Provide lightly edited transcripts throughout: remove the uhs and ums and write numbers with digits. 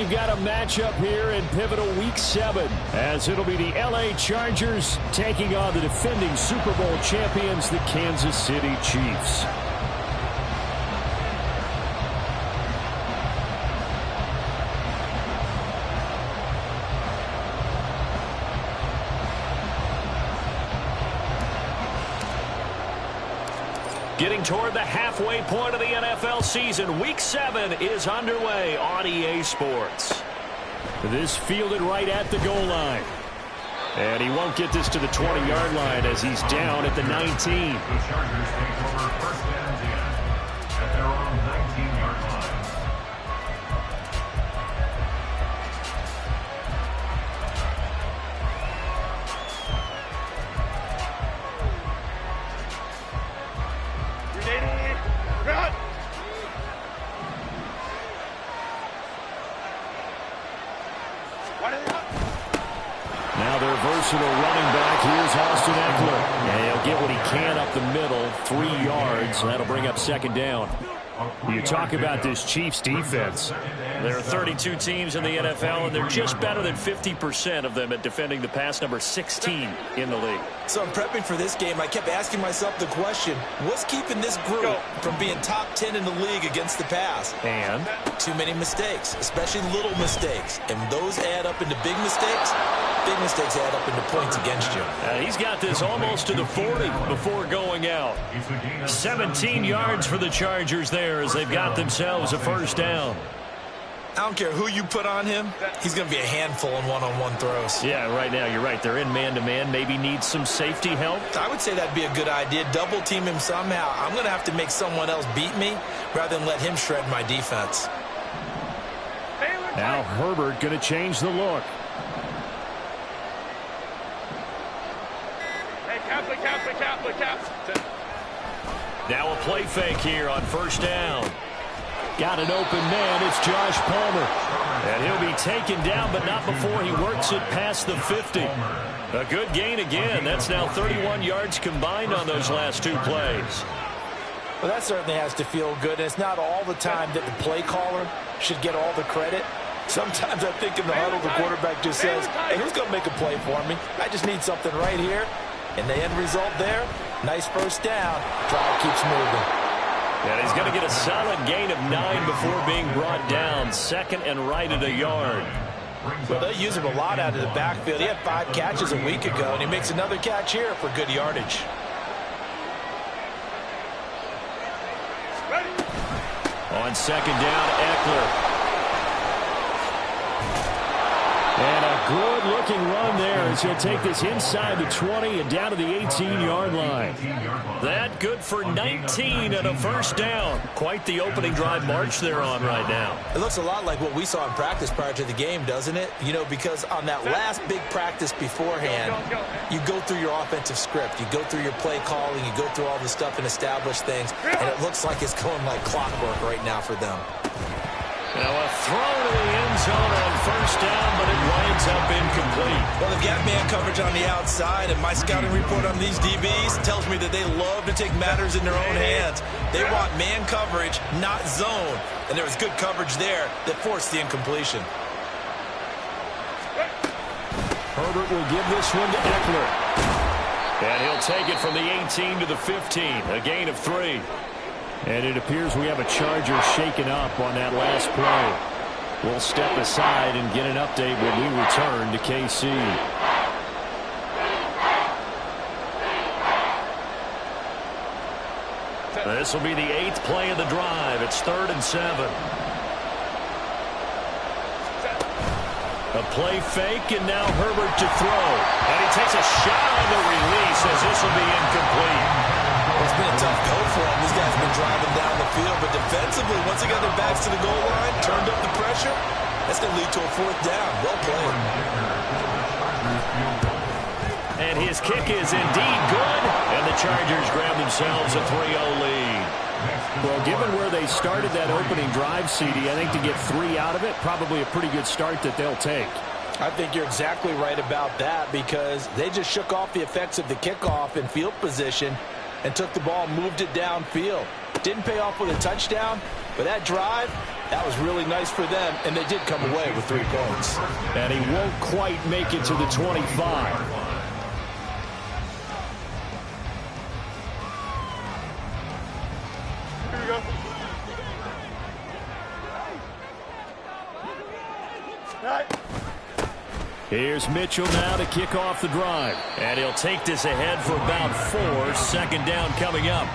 we've got a matchup here in pivotal Week 7, as it'll be the LA Chargers taking on the defending Super Bowl champions, the Kansas City Chiefs. Getting toward the halfway point of the NFL season, Week 7 is underway on EA Sports. This fielded right at the goal line. And he won't get this to the 20-yard line as he's down at the 19. The Chargers take over first and 10 at their own 19-yard line. Now their versatile running back, here's Austin Eckler. And he'll get what he can up the middle, 3 yards. That'll bring up second down. You talk about this Chiefs defense. There are 32 teams in the NFL, and they're just better than 50% of them at defending the pass, number 16 in the league. So in prepping for this game, I kept asking myself the question, what's keeping this group from being top 10 in the league against the pass? And too many mistakes, especially little mistakes. And those add up into big mistakes. Big mistakes add up into points against you. He's got this almost to the 40 before going out. 17 yards for the Chargers there as they've got themselves a first down. I don't care who you put on him, he's going to be a handful in one-on-one throws. Yeah, right now you're right. They're in man-to-man. Maybe needs some safety help. I would say that'd be a good idea. Double team him somehow. I'm going to have to make someone else beat me rather than let him shred my defense. Now Herbert going to change the look. Now a play fake here on first down. Got an open man. It's Josh Palmer. And he'll be taken down, but not before he works it past the 50. A good gain again. That's now 31 yards combined on those last 2 plays. Well, that certainly has to feel good. And it's not all the time that the play caller should get all the credit. Sometimes I think in the huddle, the quarterback just says, hey, who's going to make a play for me? I just need something right here. And the end result there, nice first down. Drive keeps moving. And he's going to get a solid gain of 9 before being brought down. Second and right at a yard. Well, they use him a lot out of the backfield. He had 5 catches a week ago, and he makes another catch here for good yardage. On second down, Eckler. And a good-looking run there as he'll take this inside the 20 and down to the 18-yard line. That good for 19 and a first down. Quite the opening drive march they're on right now. It looks a lot like what we saw in practice prior to the game, doesn't it? You know, because on that last big practice beforehand, you go through your offensive script. You go through your play calling. You go through all the stuff and establish things. And it looks like it's going like clockwork right now for them. Now a throw to the end zone on first down, but it winds up incomplete. Well, they've got man coverage on the outside, and my scouting report on these DBs tells me that they love to take matters in their own hands. They want man coverage, not zone. And there was good coverage there that forced the incompletion. Herbert will give this one to Eckler. And he'll take it from the 18 to the 15, a gain of 3. And it appears we have a Charger shaken up on that last play. We'll step aside and get an update when we return to KC. This will be the 8th play of the drive. It's 3rd and 7. A play fake, and now Herbert to throw. And he takes a shot on the release as this will be incomplete. It's been a tough go for him. These guys have been driving down the field, but defensively, once they got their backs to the goal line, turned up the pressure, that's going to lead to a 4th down. Well played. And his kick is indeed good, and the Chargers grab themselves a 3-0 lead. Well, given where they started that opening drive, CD, I think to get 3 out of it, probably a pretty good start that they'll take. I think you're exactly right about that because they just shook off the effects of the kickoff in field position and took the ball, moved it downfield. Didn't pay off with a touchdown, but that drive, That was really nice for them, and they did come away with 3 points. And he won't quite make it to the 25. Here's Mitchell now to kick off the drive. And he'll take this ahead for about 4. 2nd down coming up.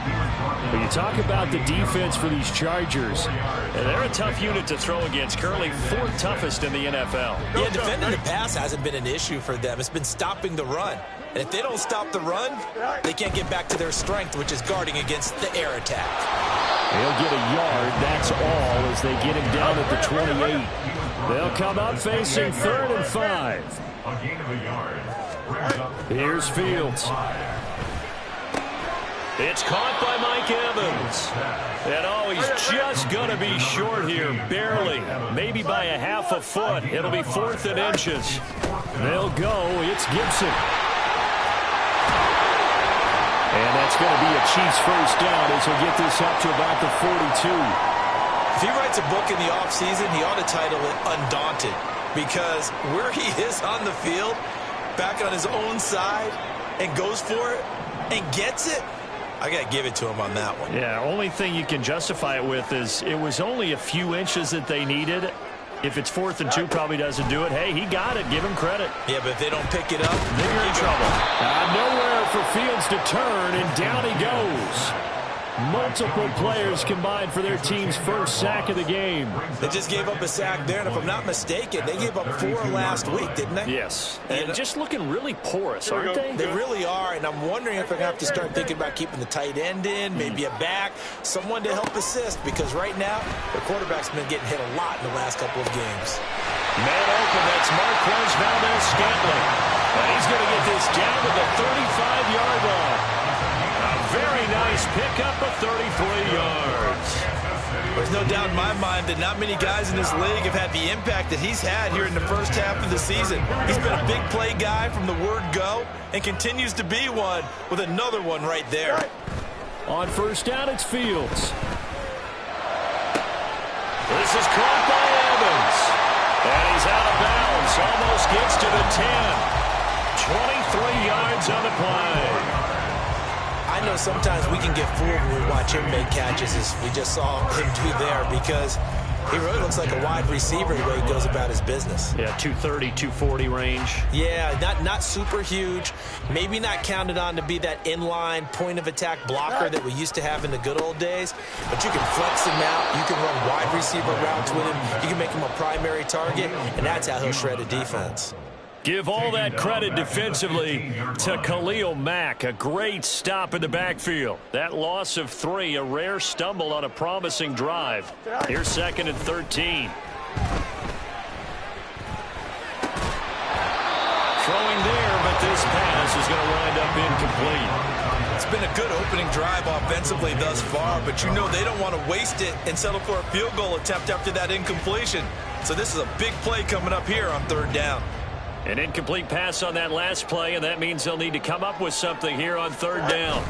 When you talk about the defense for these Chargers, they're a tough unit to throw against. Currently 4th toughest in the NFL. Yeah, defending the pass hasn't been an issue for them. It's been stopping the run. And if they don't stop the run, they can't get back to their strength, which is guarding against the air attack. He'll get a yard, that's all, as they get him down at the 28. They'll come up facing 3rd and 5. Here's Fields. It's caught by Mike Evans. And he's just going to be short here, barely. Maybe by a half a foot. It'll be 4th and inches. They'll go. It's Gibson. And that's going to be a Chiefs 1st down as he'll get this up to about the 42. If he writes a book in the offseason, he ought to title it Undaunted, because where he is on the field, back on his own side, and goes for it and gets it, I got to give it to him on that one. Yeah, only thing you can justify it with is it was only a few inches that they needed. If it's 4th and 2, probably doesn't do it. Hey, he got it. Give him credit. Yeah, but if they don't pick it up, then you're in trouble. Nowhere for Fields to turn, and down he goes. Multiple players combined for their team's 1st sack of the game. They just gave up a sack there, and if I'm not mistaken, they gave up 4 last week, didn't they? Yes. And just looking really porous, aren't they? They really are, and I'm wondering if they're going to have to start thinking about keeping the tight end in, maybe a back, someone to help assist, because right now, their quarterback's been getting hit a lot in the last couple of games. Man open, that's Marquez Valdez-Scantling. And he's going to get this down to the 35-yard line. Very nice pickup of 33 yards. There's no doubt in my mind that not many guys in this league have had the impact that he's had here in the 1st half of the season. He's been a big play guy from the word go and continues to be one with another one right there. On 1st down, it's Fields. This is caught by Evans. And he's out of bounds. Almost gets to the 10. 23 yards on the play. I know sometimes we can get fooled when we watch him make catches, as we just saw him do there, because he really looks like a wide receiver the way he goes about his business. Yeah, 230, 240 range. Yeah, not super huge. Maybe not counted on to be that inline point-of-attack blocker that we used to have in the good old days, but you can flex him out. You can run wide receiver routes with him. You can make him a primary target, and that's how he'll shred a defense. Give all that credit defensively to Khalil Mack. A great stop in the backfield. That loss of 3, a rare stumble on a promising drive. Here's 2nd and 13. Throwing there, but this pass is going to wind up incomplete. It's been a good opening drive offensively thus far, but you know they don't want to waste it and settle for a field goal attempt after that incompletion. So this is a big play coming up here on 3rd down. An incomplete pass on that last play, and that means they'll need to come up with something here on 3rd down.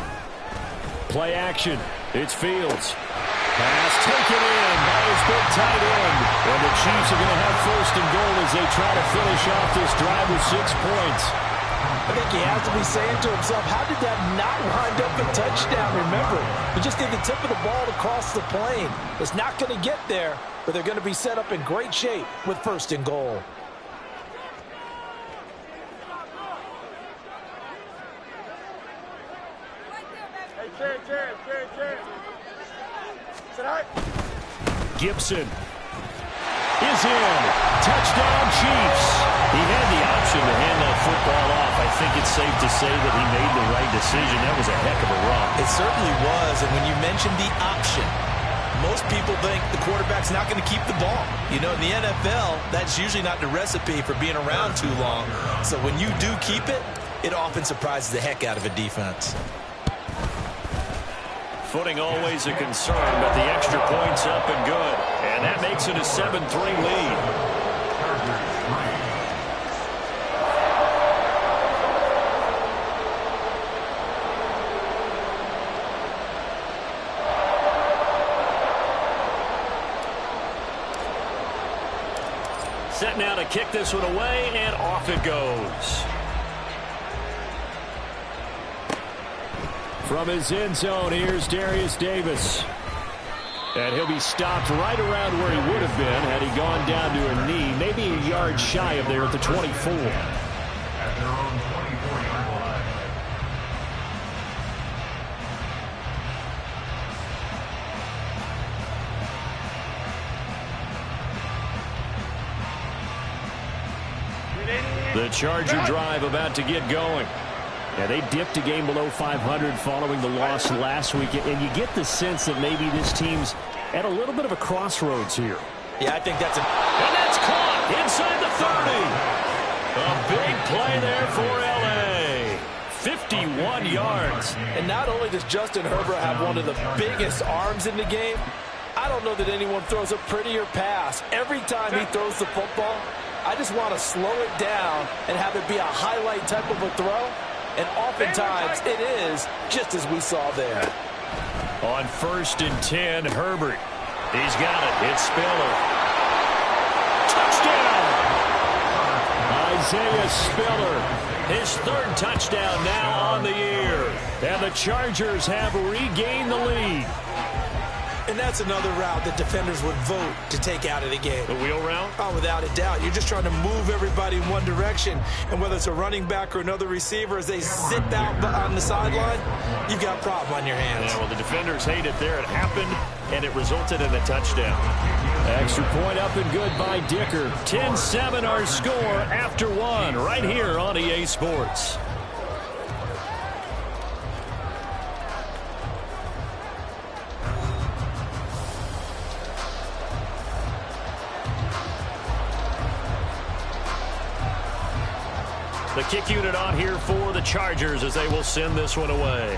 Play action. It's Fields. Pass taken in by his big tight end. And the Chiefs are going to have 1st and goal as they try to finish off this drive with 6 points. I think he has to be saying to himself, how did that not wind up a touchdown? Remember, he just did the tip of the ball across the plane. It's not going to get there, but they're going to be set up in great shape with 1st and goal. Gibson is in. Touchdown, Chiefs. He had the option to hand that football off. I think it's safe to say that he made the right decision. That was a heck of a run. It certainly was, and when you mentioned the option, most people think the quarterback's not going to keep the ball. You know, in the NFL, that's usually not the recipe for being around too long. So when you do keep it, it often surprises the heck out of a defense. Footing always a concern, but the extra point's up and good. And that makes it a 7-3 lead. set now to kick this one away, and off it goes. From his end zone, here's Darius Davis. And he'll be stopped right around where he would have been had he gone down to a knee, maybe a yard shy of there at the 24. At their own 24-yard line. The Charger drive about to get going. Yeah, they dipped a game below 500 following the loss last week, and you get the sense that maybe this team's at a little bit of a crossroads here. Yeah, I think that's And that's caught inside the 30. A big play there for L.A. 51 yards. And not only does Justin Herbert have one of the biggest arms in the game, I don't know that anyone throws a prettier pass. Every time he throws the football, I just want to slow it down and have it be a highlight type of a throw. And oftentimes it is, just as we saw there. On 1st and 10, Herbert. He's got it. It's Spiller. Touchdown! Isaiah Spiller. His 3rd touchdown now on the year. And the Chargers have regained the lead. And that's another route that defenders would vote to take out of the game. The wheel route? Oh, without a doubt. You're just trying to move everybody in one direction. And whether it's a running back or another receiver, as they zip out on the sideline, you've got a problem on your hands. Yeah, well, the defenders hate it there. It happened, and it resulted in a touchdown. Extra point up and good by Dicker. 10-7 our score after 1 right here on EA Sports. The kick unit on here for the Chargers as they will send this one away.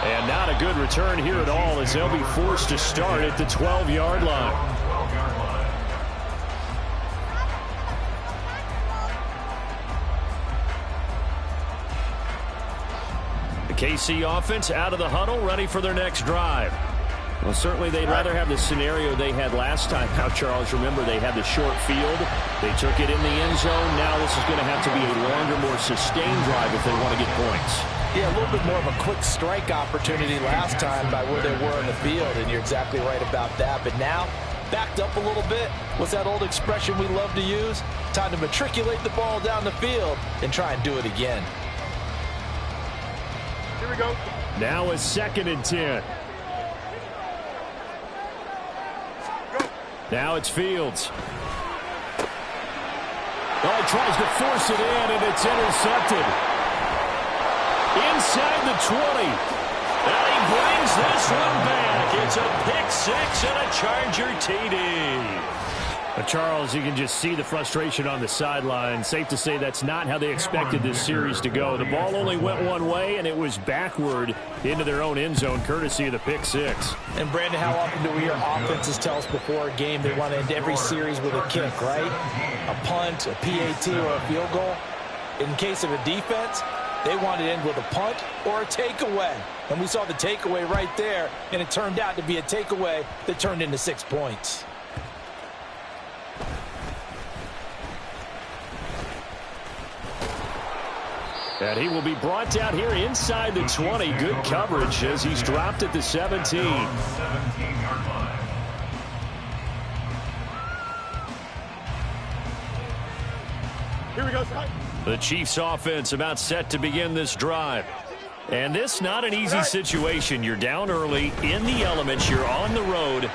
And not a good return here at all as they'll be forced to start at the 12-yard line. The KC offense out of the huddle, ready for their next drive. Well, certainly they'd rather have the scenario they had last time. Now, Charles, remember, they had the short field. They took it in the end zone. Now this is going to have to be a longer, more sustained drive if they want to get points. Yeah, a little bit more of a quick strike opportunity last time by where they were in the field, and you're exactly right about that. But now, backed up a little bit. What's that old expression we love to use? Time to matriculate the ball down the field and try and do it again. Here we go. Now a 2nd and 10. Now it's Fields. Oh, he tries to force it in, and it's intercepted. Inside the 20. And he brings this one back. It's a pick-6 and a Charger TD. Charles, you can just see the frustration on the sideline. Safe to say that's not how they expected this series to go. The ball only went one way, and it was backward into their own end zone, courtesy of the pick-6. And, Brandon, how often do we hear offenses tell us before a game they want to end every series with a kick, right? A punt, a PAT, or a field goal. In case of a defense, they want to end with a punt or a takeaway. And we saw the takeaway right there, and it turned out to be a takeaway that turned into 6 points. And he will be brought down here inside the 20. Good coverage as he's dropped at the 17. 17-yard line. Here we go. The Chiefs offense about set to begin this drive. And this not an easy situation. You're down early, in the elements, you're on the road.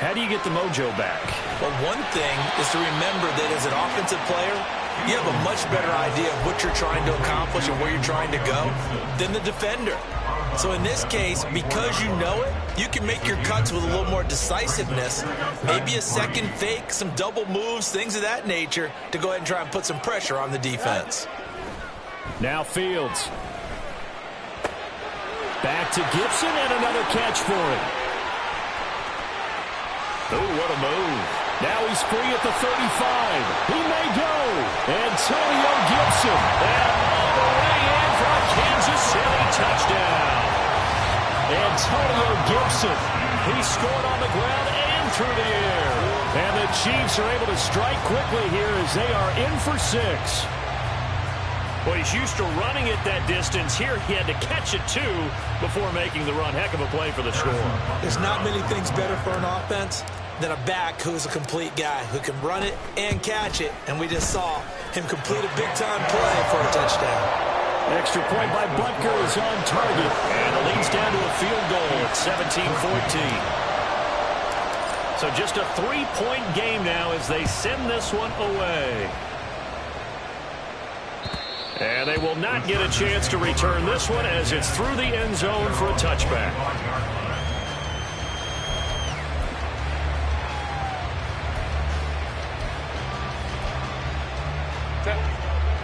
How do you get the mojo back? Well, one thing is to remember that as an offensive player, you have a much better idea of what you're trying to accomplish and where you're trying to go than the defender. So in this case, because you know it, you can make your cuts with a little more decisiveness, maybe a second fake, some double moves, things of that nature, to go ahead and try and put some pressure on the defense. Now Fields. Back to Gibson and another catch for him. Oh, what a move. Now he's free at the 35. He may go. Antonio Gibson. And all the way in for a Kansas City touchdown. Antonio Gibson. He scored on the ground and through the air. And the Chiefs are able to strike quickly here as they are in for 6. Well, he's used to running it that distance. Here he had to catch it, too, before making the run. Heck of a play for the score. There's not many things better for an offense than a back who's a complete guy who can run it and catch it. And we just saw him complete a big-time play for a touchdown. Extra point by Butker is on target. And it leads down to a field goal at 17-14. So just a 3-point game now as they send this one away. And they will not get a chance to return this one as it's through the end zone for a touchback.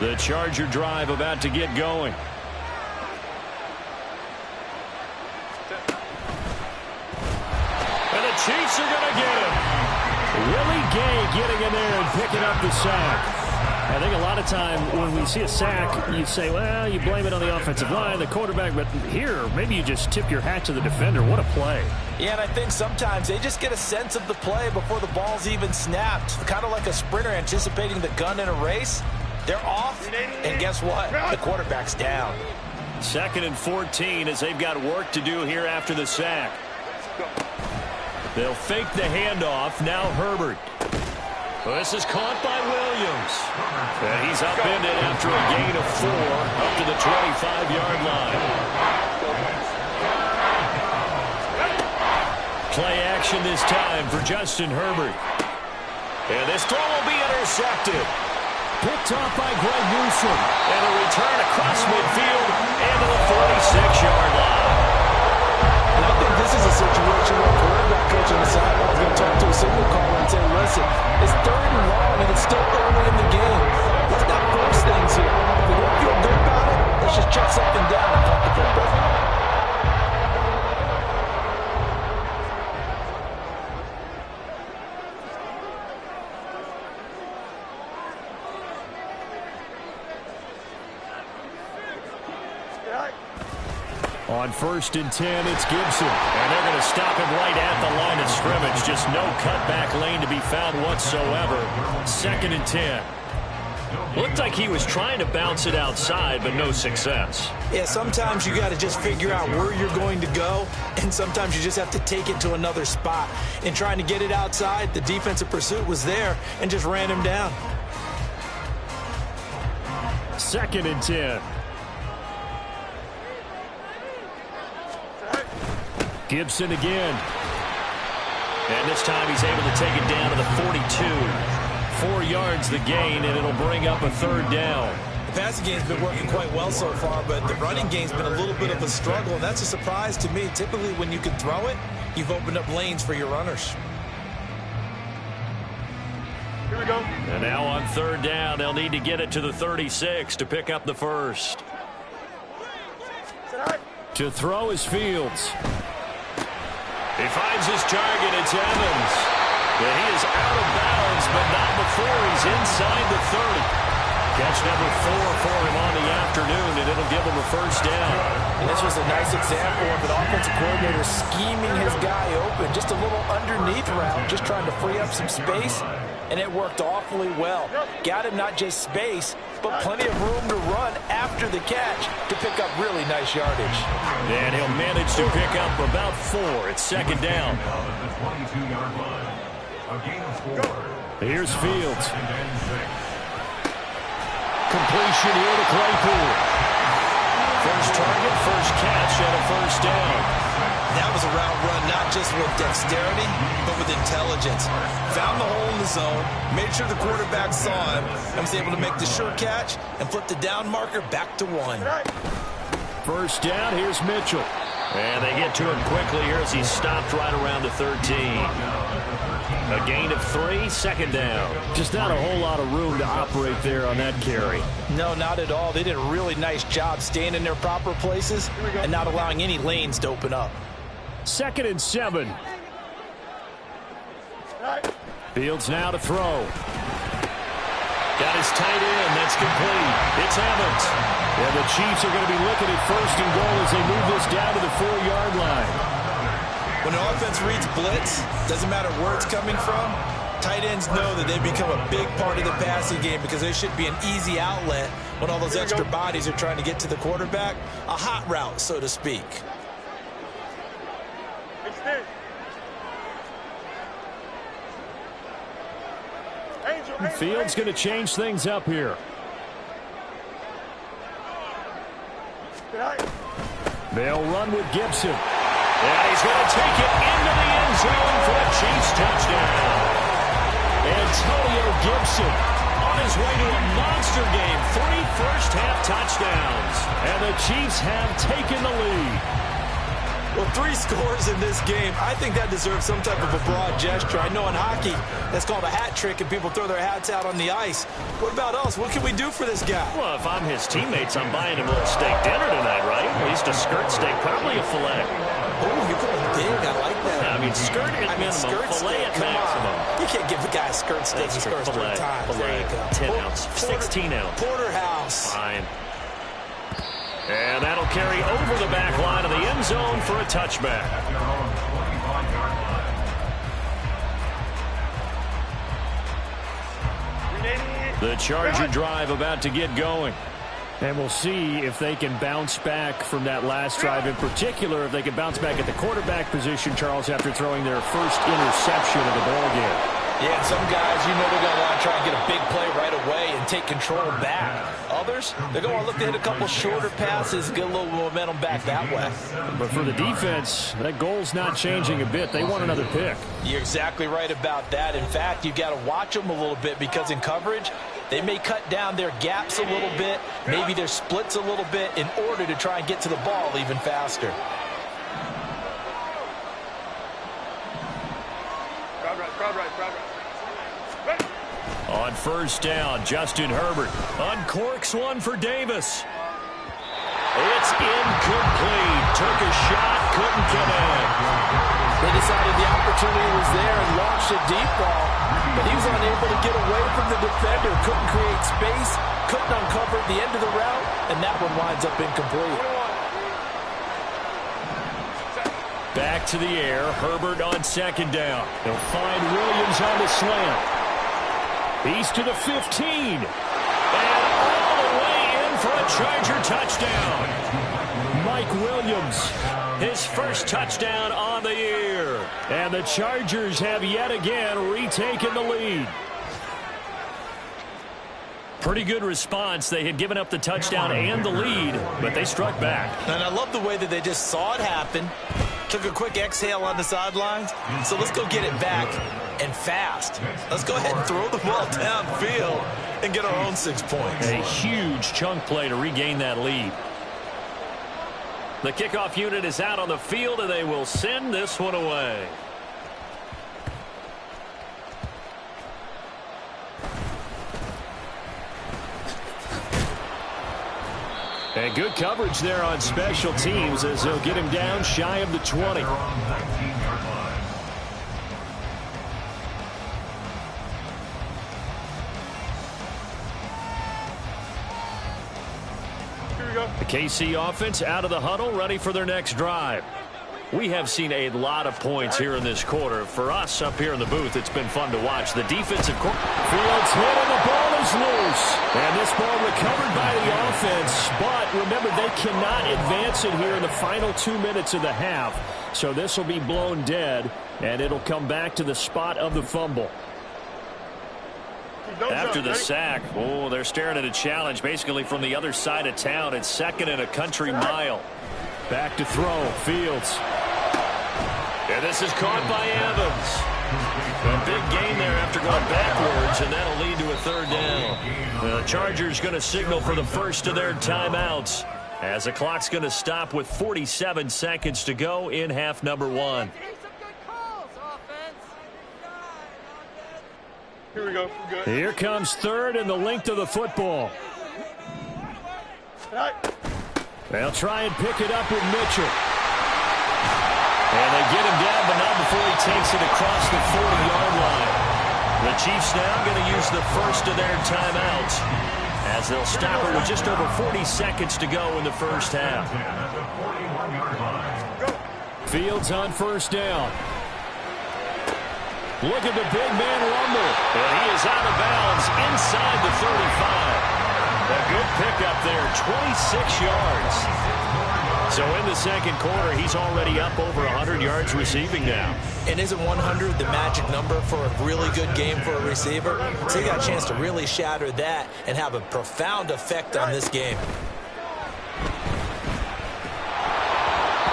The Charger drive about to get going. And the Chiefs are going to get him. Willie Gay getting in there and picking up the sack. I think a lot of time when we see a sack, you say, well, you blame it on the offensive line, the quarterback, but here, maybe you just tip your hat to the defender. What a play. Yeah, and I think sometimes they just get a sense of the play before the ball's even snapped. Kind of like a sprinter anticipating the gun in a race. They're off, and guess what? The quarterback's down. 2nd and 14 as they've got work to do here after the sack. They'll fake the handoff. Now Herbert. Well, this is caught by Williams. And he's upended after a gain of 4 up to the 25-yard line. Play action this time for Justin Herbert. And this throw will be intercepted. Picked off by Greg Newsome. And a return across midfield and to the 46-yard line. And I think this is a situation where a quarterback coach on the sideline is going to talk to a signal caller and say, listen, it's 3rd and long and it's still early in the game. Let's not force things here. If we don't feel good about it, let's just check something down and punt the football. On 1st and 10, it's Gibson. And they're going to stop him right at the line of scrimmage. Just no cutback lane to be found whatsoever. 2nd and 10. Looked like he was trying to bounce it outside, but no success. Yeah, sometimes you got to just figure out where you're going to go, and sometimes you just have to take it to another spot. In trying to get it outside, the defensive pursuit was there and just ran him down. 2nd and 10. Gibson again. And this time he's able to take it down to the 42. 4 yards the gain, and it'll bring up a 3rd down. The passing game's been working quite well so far, but the running game's been a little bit of a struggle, and that's a surprise to me. Typically, when you can throw it, you've opened up lanes for your runners. Here we go. And now on 3rd down, they'll need to get it to the 36 to pick up the 1st. To throw is Fields. He finds his target. It's Evans. And he is out of bounds, but not before he's inside the 30. Catch number 4 for him on the afternoon, and it'll give him a 1st down. And this was a nice example of an offensive coordinator scheming his guy open. Just a little underneath route, just trying to free up some space, and it worked awfully well. Got him not just space, but plenty of room to run after the catch to pick up really nice yardage. And he'll manage to pick up about 4. It's 2nd down. Here's Fields. Completion here to Claypool. First target, first catch, and a 1st down. That was a route run not just with dexterity, but with intelligence. Found the hole in the zone, made sure the quarterback saw him, and was able to make the sure catch and flip the down marker back to 1. 1st down, here's Mitchell. And they get to him quickly here as he's stopped right around the 13. A gain of 3, 2nd down. Just not a whole lot of room to operate there on that carry. No, not at all. They did a really nice job staying in their proper places and not allowing any lanes to open up. 2nd and 7. Fields now to throw. Got his tight end. That's complete. It's Evans. And the Chiefs are going to be looking at first and goal as they move this down to the 4-yard line. When the offense reads blitz, doesn't matter where it's coming from, tight ends know that they become a big part of the passing game because they should be an easy outlet when all those extra bodies are trying to get to the quarterback. A hot route, so to speak. Fields going to change things up here. They'll run with Gibson. And he's going to take it into the end zone for a Chiefs touchdown. Antonio Gibson on his way to a monster game. 3 first-half touchdowns. And the Chiefs have taken the lead. Well, 3 scores in this game. I think that deserves some type of a broad gesture. I know in hockey, that's called a hat trick, and people throw their hats out on the ice. What about us? What can we do for this guy? Well, if I'm his teammates, I'm buying him a little steak dinner tonight, right? At least a skirt steak, probably a filet. Oh, you're going big. I like that. I mean, skirt at minimum, filet at maximum. You can't give a guy a skirt steak his first 3 times. There you go. 10 ounce, 16 ounce. Porterhouse. Fine. And that'll carry over the back line of the end zone for a touchback. The Charger drive about to get going. And we'll see if they can bounce back from that last drive. In particular, if they can bounce back at the quarterback position, Charles, after throwing their first interception of the ballgame. Yeah, some guys, you know they're going to want to try and get a big play right away and take control back. Others, they're going to look to hit a couple shorter passes, get a little momentum back that way. But for the defense, that goal's not changing a bit. They want another pick. You're exactly right about that. In fact, you've got to watch them a little bit because in coverage, they may cut down their gaps a little bit, maybe their splits a little bit in order to try and get to the ball even faster. On first down, Justin Herbert uncorks one for Davis. It's incomplete. Took a shot, couldn't connect. They decided the opportunity was there and launched a deep ball, but he was unable to get away from the defender. Couldn't create space, couldn't uncover the end of the route, and that one winds up incomplete. Back to the air, Herbert on second down. They'll find Williams on the slant. He's to the 15. And all the way in for a Charger touchdown. Mike Williams, his first touchdown on the year. And the Chargers have yet again retaken the lead. Pretty good response. They had given up the touchdown and the lead, but they struck back. And I love the way that they just saw it happen. Took a quick exhale on the sidelines. So let's go get it back and fast. Let's go ahead and throw the ball downfield and get our own 6 points. A huge chunk play to regain that lead. The kickoff unit is out on the field, and they will send this one away. And good coverage there on special teams as they'll get him down shy of the 20. The KC offense out of the huddle, ready for their next drive. We have seen a lot of points here in this quarter. For us up here in the booth, it's been fun to watch. The defensive Fields hit and the ball is loose. And this ball recovered by the offense. But remember, they cannot advance it here in the final 2 minutes of the half. So this will be blown dead, and it'll come back to the spot of the fumble. After the sack, oh, they're staring at a challenge basically from the other side of town. It's 2nd and a country mile. Back to throw, Fields. And this is caught by Evans. A big gain there after going backwards, and that'll lead to a 3rd down. The Chargers going to signal for the first of their timeouts as the clock's going to stop with 47 seconds to go in half number 1. Here we go. Here comes 3rd and the length of the football. They'll try and pick it up with Mitchell. And they get him down, but not before he takes it across the 40-yard line. The Chiefs now going to use the first of their timeouts. as they'll stop it with just over 40 seconds to go in the first half. Fields on first down. Look at the big man rumble. And he is out of bounds inside the 35. A good pickup there, 26 yards. So in the second quarter, he's already up over 100 yards receiving now. And isn't 100 the magic number for a really good game for a receiver? So he got a chance to really shatter that and have a profound effect on this game.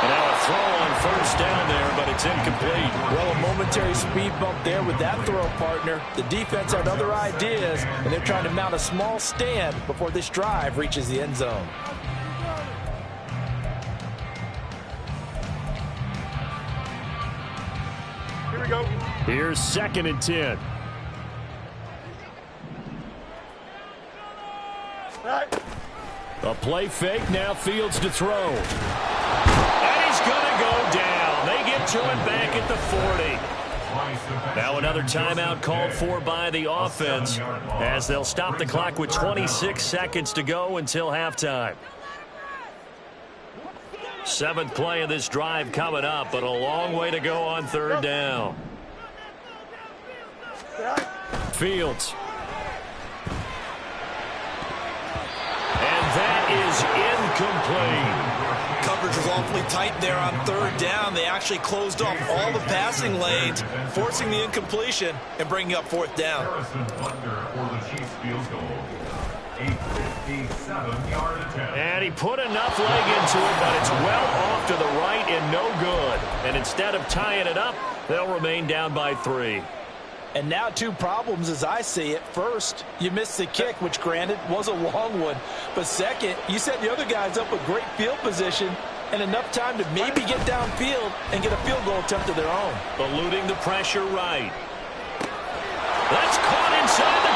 And now a throw on first down there, but it's incomplete. Well, a momentary speed bump there with that throw, partner. The defense had other ideas, and they're trying to mount a small stand before this drive reaches the end zone. Here we go. Here's 2nd and 10. A play fake, now Fields to throw. And he's going to go down. They get to him back at the 40. Now another timeout called for by the offense as they'll stop the clock with 26 seconds to go until halftime. 7th play of this drive coming up, but a long way to go on 3rd down. Fields. And that is incomplete. Coverage was awfully tight there on 3rd down. They actually closed off all the passing lanes, forcing the incompletion and bringing up 4th down. And he put enough leg into it, but it's well off to the right and no good. And instead of tying it up, they'll remain down by 3. And now 2 problems as I see it. First, you missed the kick, which granted was a long one. But second, you set the other guys up with great field position and enough time to maybe get downfield and get a field goal attempt of their own. Eluding the pressure right. That's caught inside the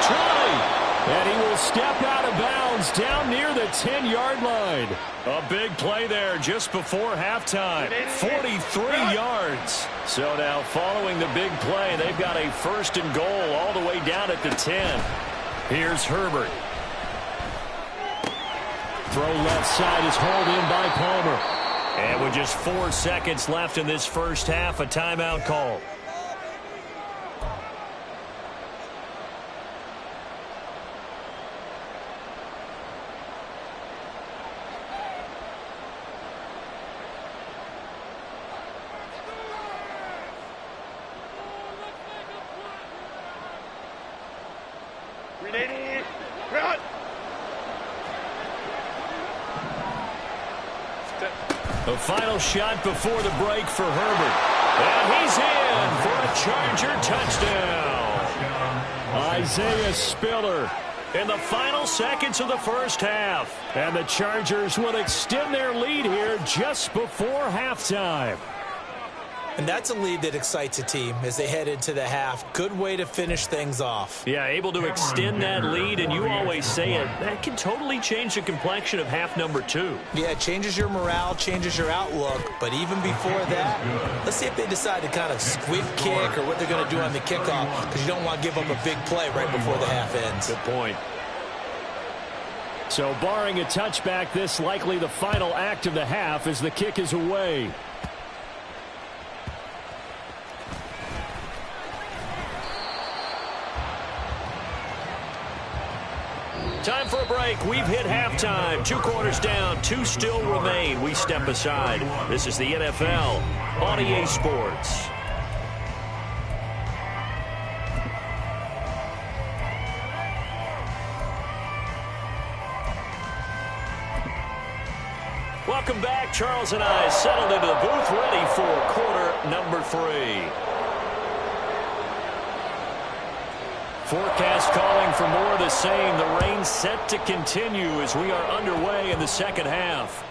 20. And he will step out of bounds down near the 10-yard line. A big play there just before halftime. 43 yards. So now following the big play, they've got a 1st and goal all the way down at the 10. Here's Herbert. Throw left side is hauled in by Palmer. And with just 4 seconds left in this first half, a timeout call. The final shot before the break for Herbert. And he's in for a Charger touchdown. Isaiah Spiller In the final seconds of the first half. And the Chargers will extend their lead here just before halftime. And that's a lead that excites a team as they head into the half. Good way to finish things off. Yeah, able to extend that lead, and you always say it, that can totally change the complexion of half number 2. Yeah, it changes your morale, changes your outlook. But even before that, let's see if they decide to kind of squib kick or what they're going to do on the kickoff, because you don't want to give up a big play right before the half ends. Good point. So barring a touchback, this likely the final act of the half as the kick is away. Time for a break. We've hit halftime. 2 quarters down. 2 still remain. We step aside. This is the NFL on EA Sports. Welcome back. Charles and I settled into the booth, ready for quarter number 3. Forecast calling for more of the same. The rain set to continue as we are underway in the second half.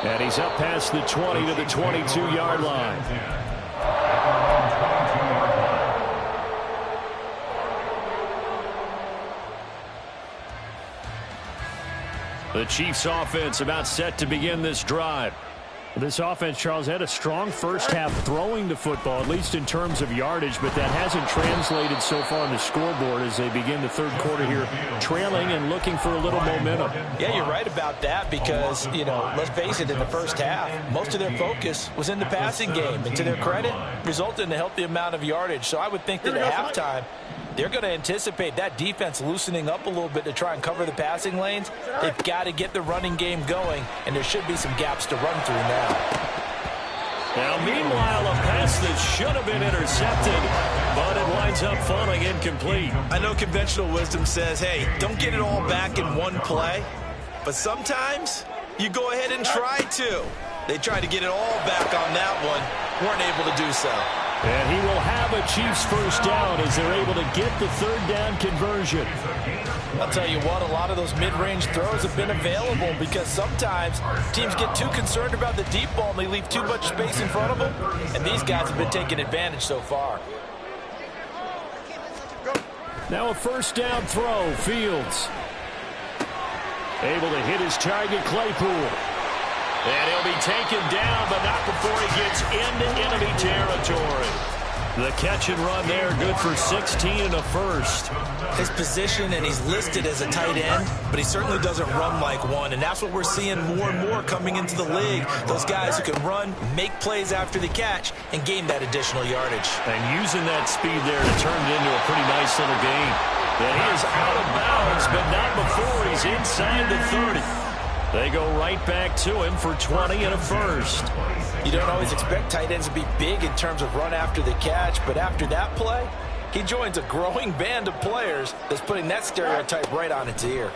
And he's up past the 20 to the 22-yard line. The Chiefs offense about set to begin this drive. This offense, Charles, had a strong first half throwing the football, at least in terms of yardage, but that hasn't translated so far on the scoreboard as they begin the third quarter here, trailing and looking for a little momentum. Yeah, you're right about that because, let's face it, in the first half, most of their focus was in the passing game. And to their credit, resulted in a healthy amount of yardage. So I would think that at halftime, they're going to anticipate that defense loosening up a little bit to try and cover the passing lanes. They've got to get the running game going, and there should be some gaps to run through now. Now, meanwhile, a pass that should have been intercepted, but it winds up falling incomplete. I know conventional wisdom says, hey, don't get it all back in one play, but sometimes you go ahead and try to. They tried to get it all back on that one, weren't able to do so. And he will have a Chiefs first down as they're able to get the third down conversion. I'll tell you what, a lot of those mid-range throws have been available because sometimes teams get too concerned about the deep ball and they leave too much space in front of them. And these guys have been taking advantage so far. Now a first down throw, Fields. Able to hit his target, Claypool. And he'll be taken down, but not before he gets into enemy territory. The catch and run there, good for 16 and a first. His position, and he's listed as a tight end, but he certainly doesn't run like one, and that's what we're seeing more and more coming into the league. Those guys who can run, make plays after the catch, and gain that additional yardage. And using that speed there to turn it into a pretty nice little gain. And he is out of bounds, but not before he's inside the 30. They go right back to him for 20 and a first. You don't always expect tight ends to be big in terms of run after the catch, but after that play, he joins a growing band of players that's putting that stereotype right on its ear.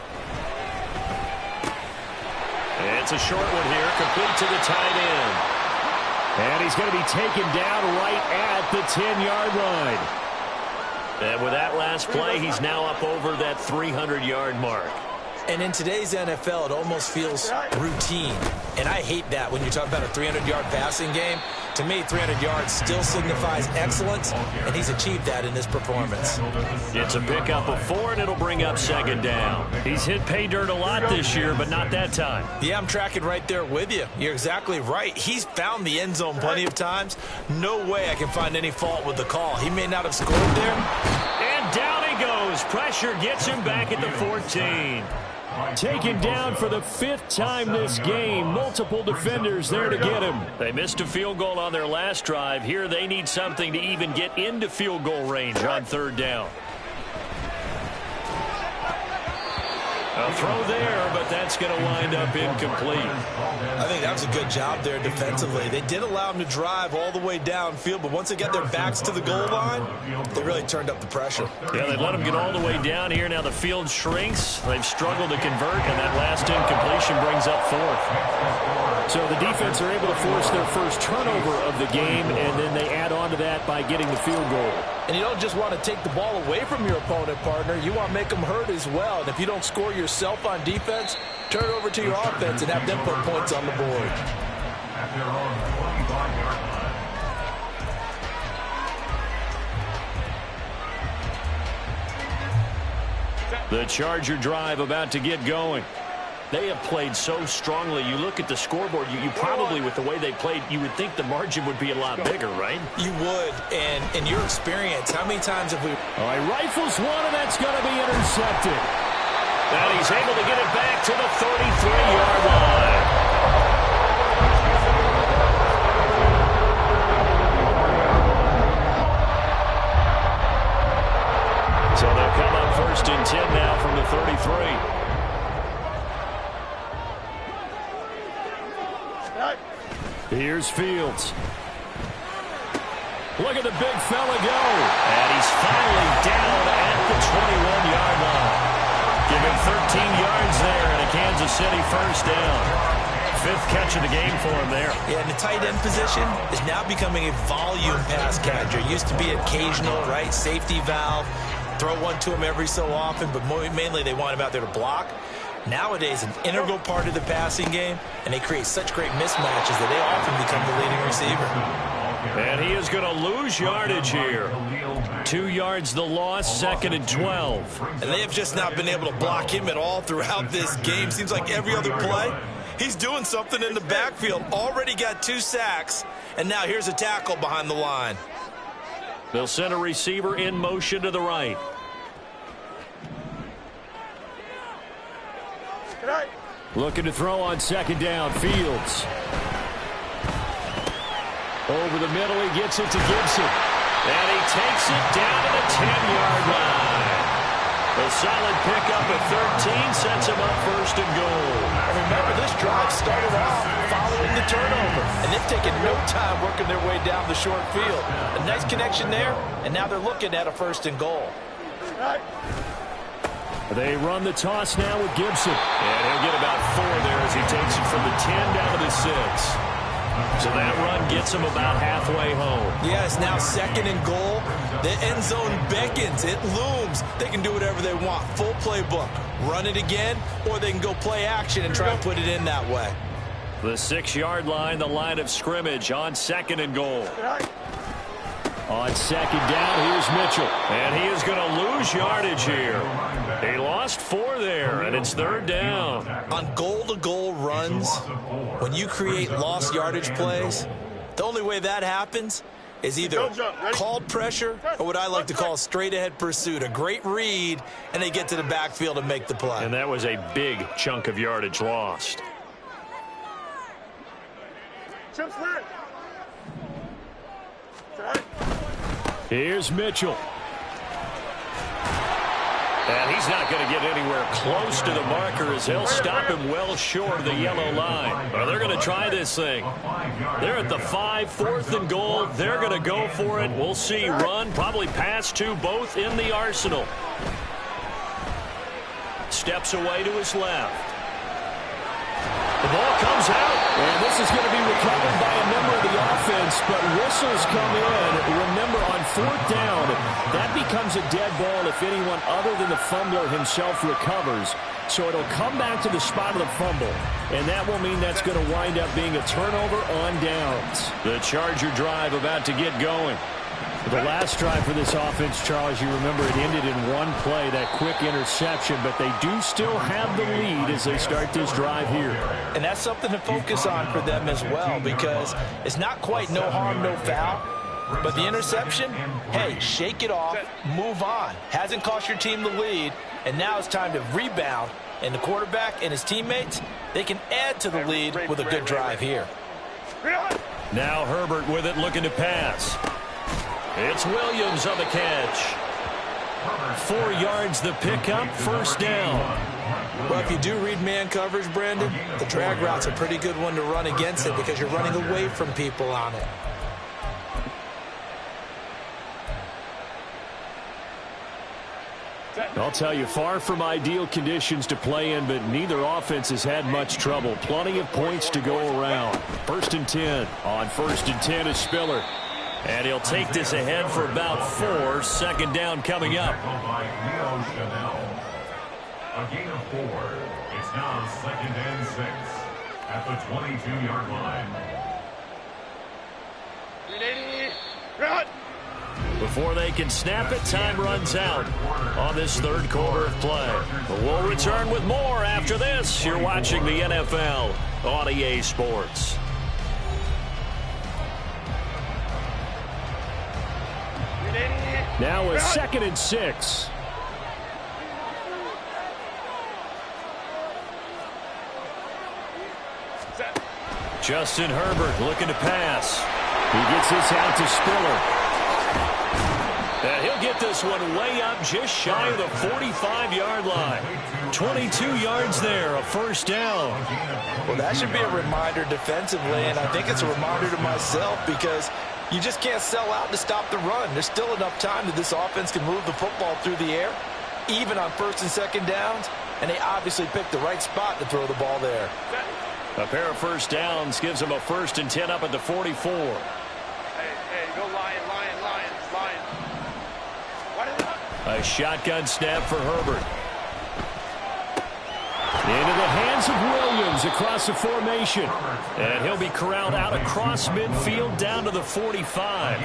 It's a short one here, complete to the tight end. And he's going to be taken down right at the 10-yard line. And with that last play, he's now up over that 300-yard mark. And in today's NFL, it almost feels routine. And I hate that when you're talking about a 300-yard passing game. To me, 300 yards still signifies excellence, and he's achieved that in this performance. It's a pickup of 4, and it'll bring up second down. He's hit pay dirt a lot this year, but not that time. Yeah, I'm tracking right there with you. You're exactly right. He's found the end zone plenty of times. No way I can find any fault with the call. He may not have scored there. And down he goes. Pressure gets him back at the 14. Taken down for the 5th time this game. Multiple defenders there to get him. They missed a field goal on their last drive. Here they need something to even get into field goal range on third down. A throw there, but that's going to wind up incomplete. I think that was a good job there defensively. They did allow him to drive all the way downfield, but once they got their backs to the goal line, they really turned up the pressure. Yeah, they let him get all the way down here. Now the field shrinks. They've struggled to convert, and that last incompletion brings up 4th. So the defense are able to force their first turnover of the game, and then they add on to that by getting the field goal. And you don't just want to take the ball away from your opponent, partner. You want to make them hurt as well. And if you don't score yourself on defense, turn it over to your offense and have them put points on the board. At their own 25-yard line. The Charger drive about to get going. They have played so strongly. You look at the scoreboard, you probably, with the way they played, you would think the margin would be a lot bigger, right? You would. And in your experience, how many times have we... All right, rifles one, and that's going to be intercepted. And he's able to get it back to the 33-yard line. So they'll come up 1st and 10 now from the 33. Here's Fields. Look at the big fella go. And he's finally down at the 21-yard line. Give him 13 yards there and a Kansas City first down. 5th catch of the game for him there. Yeah, and the tight end position is now becoming a volume pass catcher. Used to be occasional, right? Safety valve. Throw one to him every so often, but mainly they want him out there to block. Nowadays, an integral part of the passing game, and they create such great mismatches that they often become the leading receiver. And he is going to lose yardage here. 2 yards the loss, 2nd and 12. And they have just not been able to block him at all throughout this game. Seems like every other play, He's doing something in the backfield. Already got 2 sacks. And now here's a tackle behind the line. They'll send a receiver in motion to the right. Looking to throw on second down. Fields. Over the middle, he gets it to Gibson. And he takes it down to the 10-yard line. A solid pickup at 13 sets him up first and goal. And remember, this drive started off following the turnover. And they've taken no time working their way down the short field. A nice connection there, and now they're looking at a first and goal. They run the toss now with Gibson. And he'll get about 4 there as he takes it from the 10 down to the 6. So that run gets him about halfway home. Yeah, it's now second and goal. The end zone beckons. It looms. They can do whatever they want. Full playbook. Run it again, or they can go play action and try and put it in that way. The 6-yard line, the line of scrimmage on second and goal. On second down, here's Mitchell. And he is going to lose yardage here. He lost 4 there, and it's third down. On goal-to-goal runs, when you create lost yardage plays, the only way that happens is either called pressure or what I like to call straight-ahead pursuit. A great read, and they get to the backfield and make the play. And that was a big chunk of yardage lost. Here's Mitchell. And he's not going to get anywhere close to the marker as they'll stop him well short of the yellow line. Well, they're going to try this thing. They're at the 5, 4th and goal. They're going to go for it. We'll see run, probably pass to both in the arsenal. Steps away to his left. The ball comes out. And this is going to be recovered by a member of the offense, but whistles come in. Remember, on 4th down, that becomes a dead ball if anyone other than the fumbler himself recovers. So it'll come back to the spot of the fumble, and that will mean that's going to wind up being a turnover on downs. The Charger drive about to get going. The last drive for this offense, Charles, you remember it ended in 1 play, that quick interception, but they do still have the lead as they start this drive here. And that's something to focus on for them as well, because it's not quite no harm, no foul, but the interception, hey, shake it off, move on. Hasn't cost your team the lead, and now it's time to rebound, and the quarterback and his teammates, they can add to the lead with a good drive here. Now Herbert with it, looking to pass. It's Williams on the catch. 4 yards the pickup, first down. Well, if you do read man coverage, Brandon, the drag route's a pretty good one to run against it because you're running away from people on it. I'll tell you, far from ideal conditions to play in, but neither offense has had much trouble. Plenty of points to go around. 1st and 10. On 1st and 10 is Spiller. And he'll take this ahead for about 4. Second down coming up. A gain of 4. It's now 2nd and 6 at the 22-yard line. Before they can snap it, time runs out on this 3rd quarter of play. But we'll return with more after this. You're watching the NFL on EA Sports. Now a 2nd and 6. Justin Herbert looking to pass. He gets this out to Spiller. And he'll get this one way up just shy of the 45-yard line. 22 yards there, a first down. Well, that should be a reminder defensively, and I think it's a reminder to myself because you just can't sell out to stop the run. There's still enough time that this offense can move the football through the air, even on 1st and 2nd downs, and they obviously picked the right spot to throw the ball there. A pair of first downs gives them a 1st and 10 up at the 44. Hey, go Lion. A shotgun snap for Herbert. Into the hands of Williams across the formation. And he'll be corralled out across midfield down to the 45.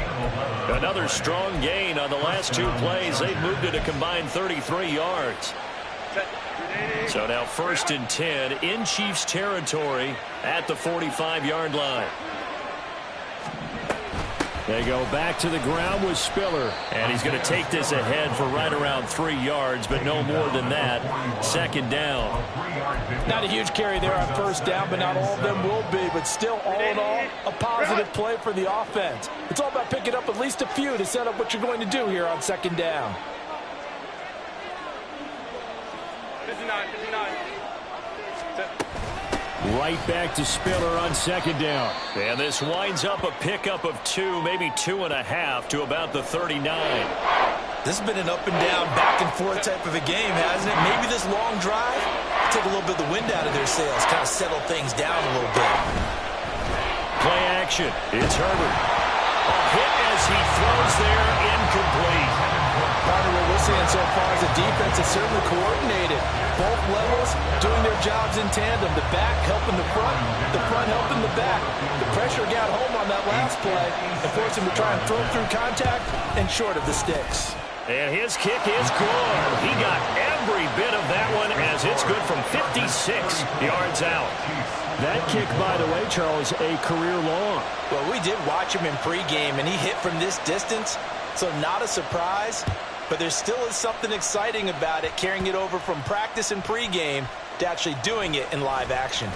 Another strong gain on the last 2 plays. They've moved it a combined 33 yards. So now 1st and 10 in Chiefs territory at the 45-yard line. They go back to the ground with Spiller. And he's going to take this ahead for right around 3 yards, but no more than that. 2nd down. Not a huge carry there on 1st down, but not all of them will be. But still, all in all, a positive play for the offense. It's all about picking up at least a few to set up what you're going to do here on 2nd down. 59, 59. Right back to Spiller on 2nd down. And this winds up a pickup of 2, maybe 2.5 to about the 39. This has been an up and down, back and forth type of a game, hasn't it? Maybe this long drive take a little bit of the wind out of their sails, kind of settle things down a little bit. Play action. It's Herbert. A hit as he throws there, incomplete. Part of what we're seeing so far is the defense is certainly coordinated. Both levels doing their jobs in tandem. The back helping the front helping the back. The pressure got home on that last play and forced him to try and throw through contact and short of the sticks. And his kick is good. He got every bit of that one as it's good from 56 yards out. That kick, by the way, Charles, a career long. Well, we did watch him in pregame, and he hit from this distance, so not a surprise. But there still is something exciting about it, carrying it over from practice and pregame to actually doing it in live action.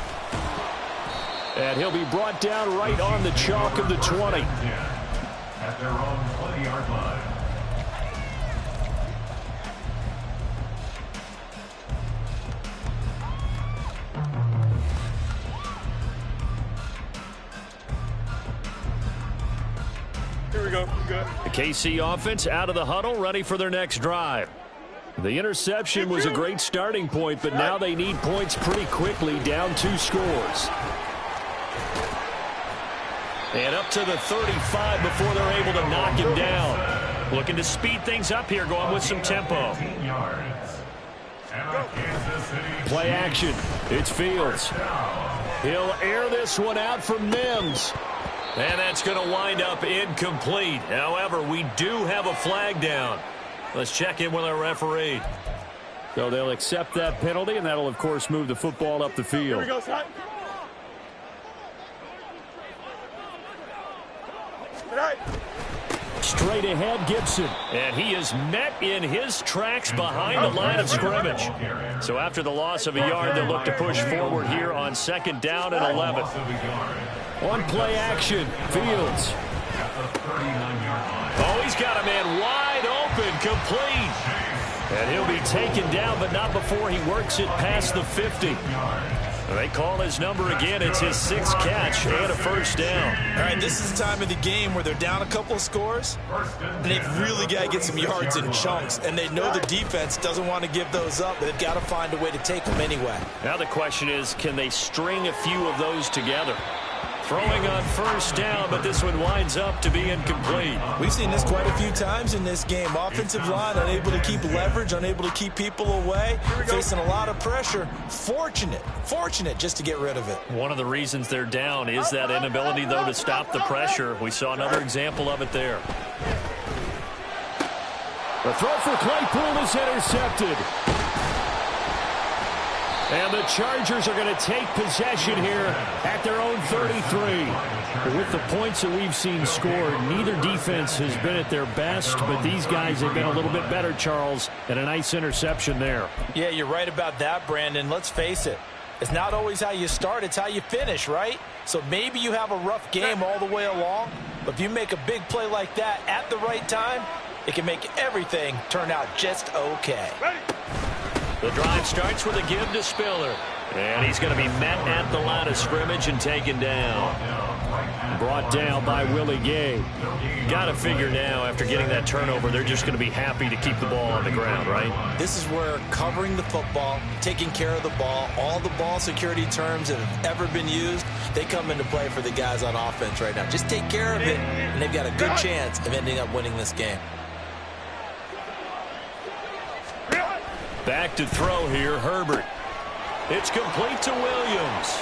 And he'll be brought down right on the chalk of the 20. At their own 20-yard line. Here we go. Good. The KC offense out of the huddle, ready for their next drive. The interception was a great starting point, but now they need points pretty quickly, down 2 scores. And up to the 35 before they're able to knock him down. Looking to speed things up here, going with some tempo. Play action. It's Fields. He'll air this one out from Mims. And that's going to wind up incomplete. However, we do have a flag down. Let's check in with our referee. So they'll accept that penalty, and that'll, of course, move the football up the field. Here we go, son. Good night. Straight ahead, Gibson. And he is met in his tracks behind the line of scrimmage. So after the loss of a yard, they'll look to push forward here on 2nd down and 11. On play action, Fields. Oh, he's got a man wide open, complete. And he'll be taken down, but not before he works it past the 50. They call his number again. It's his 6th catch and a 1st down. All right, this is the time of the game where they're down a couple of scores, and they've really got to get some yards in chunks, and they know the defense doesn't want to give those up, but they've got to find a way to take them anyway. Now the question is, can they string a few of those together? Throwing on 1st down, but this one winds up to be incomplete. We've seen this quite a few times in this game. Offensive line unable to keep leverage, unable to keep people away, facing a lot of pressure. Fortunate just to get rid of it. One of the reasons they're down is that inability, though, to stop the pressure. We saw another example of it there. The throw for Claypool is intercepted. And the Chargers are going to take possession here at their own 33. With the points that we've seen scored, neither defense has been at their best, but these guys have been a little bit better, Charles, and a nice interception there. Yeah, you're right about that, Brandon. Let's face it. It's not always how you start, it's how you finish, right? So maybe you have a rough game all the way along, but if you make a big play like that at the right time, it can make everything turn out just okay. The drive starts with a give to Spiller. And he's going to be met at the line of scrimmage and taken down. Brought down by Willie Gay. Got to figure now, after getting that turnover, they're just going to be happy to keep the ball on the ground, right? This is where covering the football, taking care of the ball, all the ball security terms that have ever been used, they come into play for the guys on offense right now. Just take care of it, and they've got a good chance of ending up winning this game. Back to throw here, Herbert. It's complete to Williams.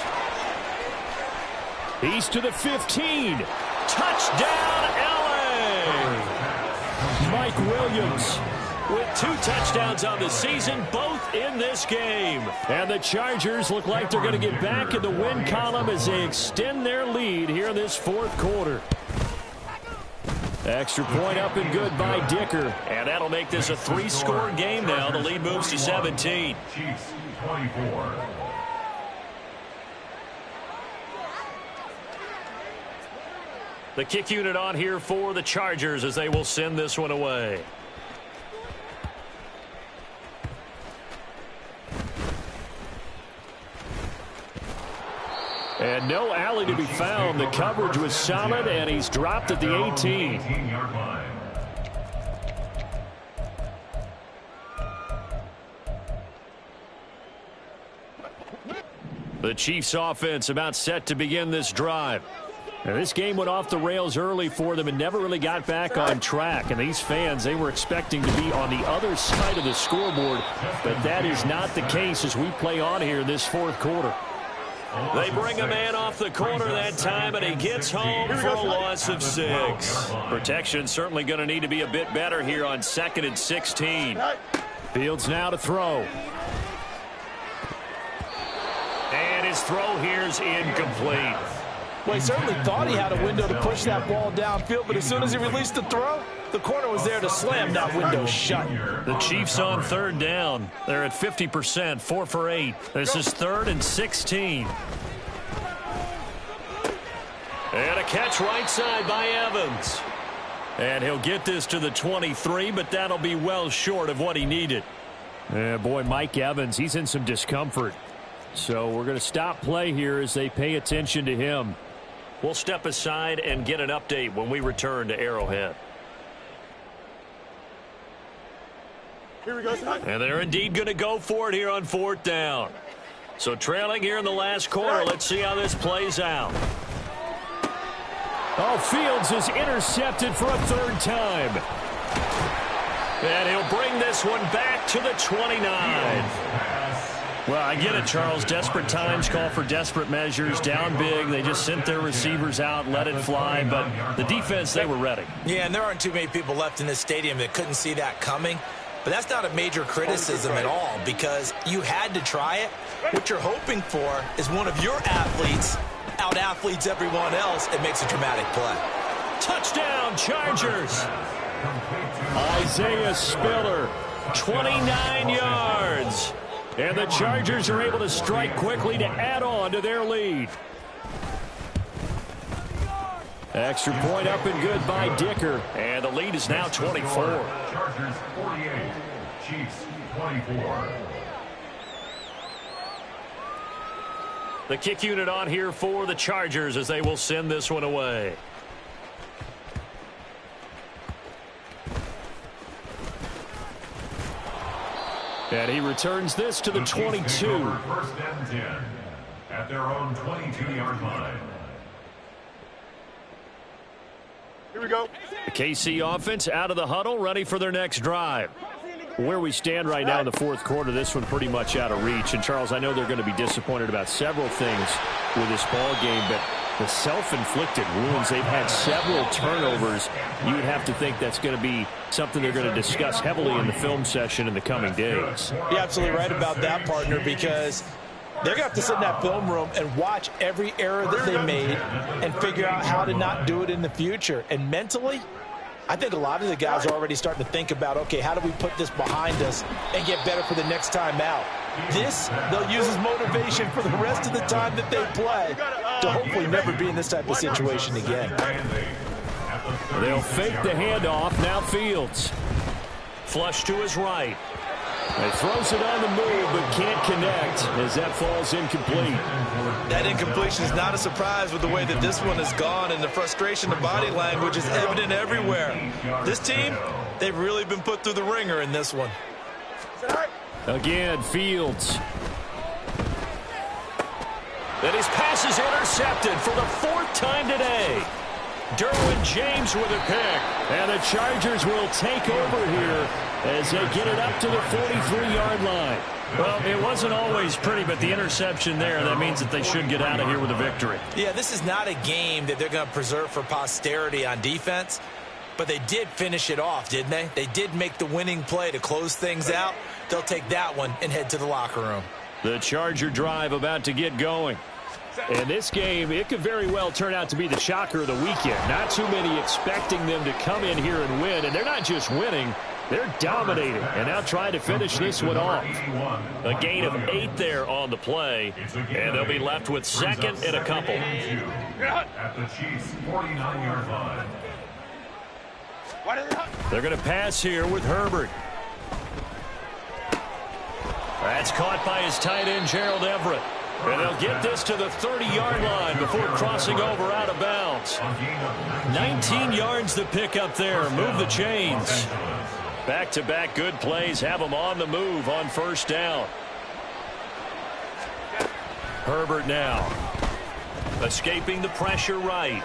He's to the 15. Touchdown, LA! Mike Williams with 2 touchdowns on the season, both in this game. And the Chargers look like they're going to get back in the win column as they extend their lead here in this fourth quarter. Extra point up and good by Dicker. And that'll make this a 3-score game now. The lead moves to 17. Chiefs 24. The kick unit on here for the Chargers as they will send this one away. And no alley to be found. The coverage was solid, and he's dropped at the 18. 18-yard line. The Chiefs offense about set to begin this drive. Now, this game went off the rails early for them and never really got back on track. And these fans, they were expecting to be on the other side of the scoreboard, but that is not the case as we play on here this fourth quarter. They bring a man off the corner that time, and he gets home for a loss of 6. Protection certainly going to need to be a bit better here on 2nd and 16. Fields now to throw. And his throw here's incomplete. Well, he certainly thought he had a window to push that ball downfield, but as soon as he released the throw, the corner was there to slam that window shut. The Chiefs on 3rd down. They're at 50%, 4 for 8. This is 3rd and 16. And a catch right side by Evans. And he'll get this to the 23, but that'll be well short of what he needed. Boy, Mike Evans, he's in some discomfort. So we're going to stop play here as they pay attention to him. We'll step aside and get an update when we return to Arrowhead. Here we go, son. And they're indeed going to go for it here on 4th down. So trailing here in the last quarter, let's see how this plays out. Oh, Fields is intercepted for a 3rd time. And he'll bring this one back to the 29. Well, I get it, Charles. Desperate times call for desperate measures. Down big, they just sent their receivers out, let it fly. But the defense, they were ready. Yeah, and there aren't too many people left in this stadium that couldn't see that coming. But that's not a major criticism at all because you had to try it. What you're hoping for is one of your athletes out-athletes everyone else and makes a dramatic play. Touchdown, Chargers. Isaiah Spiller, 29 yards. And the Chargers are able to strike quickly to add on to their lead. Extra point up and good by Dicker. And the lead is now 24. Chargers 48, Chiefs 24. The kick unit on here for the Chargers as they will send this one away. And he returns this to the 22. 1st and 10 at their own 22-yard line. Here we go. The KC offense out of the huddle, ready for their next drive. Where we stand right now in the fourth quarter, this one pretty much out of reach. And, Charles, I know they're going to be disappointed about several things with this ball game, but the self-inflicted wounds, they've had several turnovers. You would have to think that's going to be something they're going to discuss heavily in the film session in the coming days. You're absolutely right about that, partner, because they're going to have to sit in that film room and watch every error that they made and figure out how to not do it in the future. And mentally, I think a lot of the guys are already starting to think about, okay, how do we put this behind us and get better for the next time out? This, they'll use as motivation for the rest of the time that they play to hopefully never be in this type of situation again. They'll fake the handoff. Now Fields. Flush to his right. He throws it on the move but can't connect as that falls incomplete. That incompletion is not a surprise with the way that this one has gone, and the frustration, the body language is evident everywhere. This team, they've really been put through the ringer in this one. Again, Fields. And his pass is intercepted for the 4th time today. Derwin James with a pick. And the Chargers will take over here as they get it up to the 43-yard line. Well, it wasn't always pretty, but the interception there, that means that they should get out of here with a victory. Yeah, this is not a game that they're going to preserve for posterity on defense. But they did finish it off, didn't they? They did make the winning play to close things out. They'll take that one and head to the locker room. The Charger drive about to get going. And this game, it could very well turn out to be the shocker of the weekend. Not too many expecting them to come in here and win. And they're not just winning, they're dominating. And now trying to finish this one off. A gain of 8 there on the play. And they'll be left with second and a couple. At the Chiefs' 49-yard line. They're going to pass here with Herbert. That's caught by his tight end, Gerald Everett. And they'll get this to the 30-yard line before crossing over out of bounds. 19 yards to pick up there. Move the chains. Back-to-back good plays have them on the move on first down. Herbert now. Escaping the pressure right.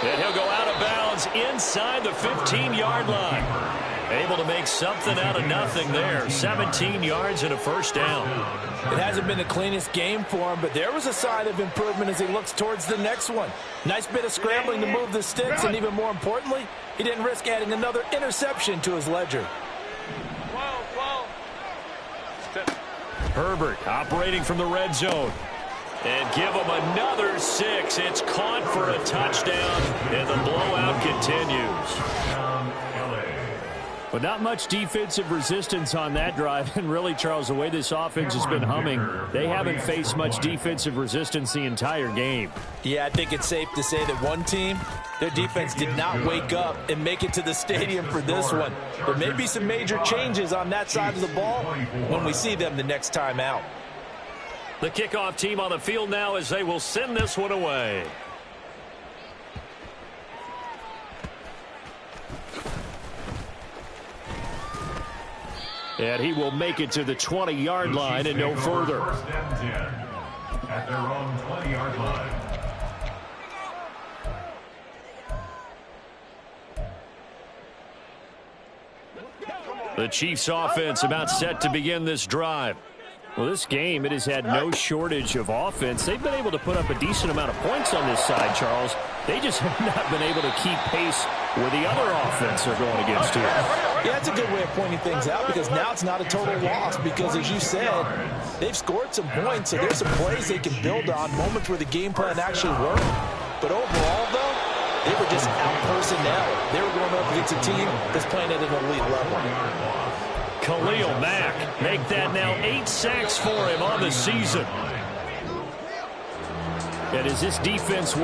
And he'll go out of bounds inside the 15-yard line. Able to make something out of nothing there. 17 yards and a first down. It hasn't been the cleanest game for him, but there was a sign of improvement as he looks towards the next one. Nice bit of scrambling to move the sticks, and even more importantly, he didn't risk adding another interception to his ledger. Herbert operating from the red zone. And give him another 6. It's caught for a touchdown, and the blowout continues. But not much defensive resistance on that drive. And really, Charles, the way this offense has been humming, they haven't faced much defensive resistance the entire game. Yeah, I think it's safe to say that one team, their defense did not wake up and make it to the stadium for this one. There may be some major changes on that side of the ball when we see them the next time out. The kickoff team on the field now as they will send this one away. And he will make it to the 20-yard line and no further. First and 10 at their own 20-yard line. The Chiefs offense about set to begin this drive. Well, this game, it has had no shortage of offense. They've been able to put up a decent amount of points on this side, Charles. They just have not been able to keep pace with the other offense they're going against here. Yeah, that's a good way of pointing things out because now it's not a total loss because, as you said, they've scored some points, so there's some plays they can build on, moments where the game plan actually worked. But overall, though, they were just out-personnel. They were going up against a team that's playing at an elite level. Khalil Mack make that now 8 sacks for him on the season. And as this defense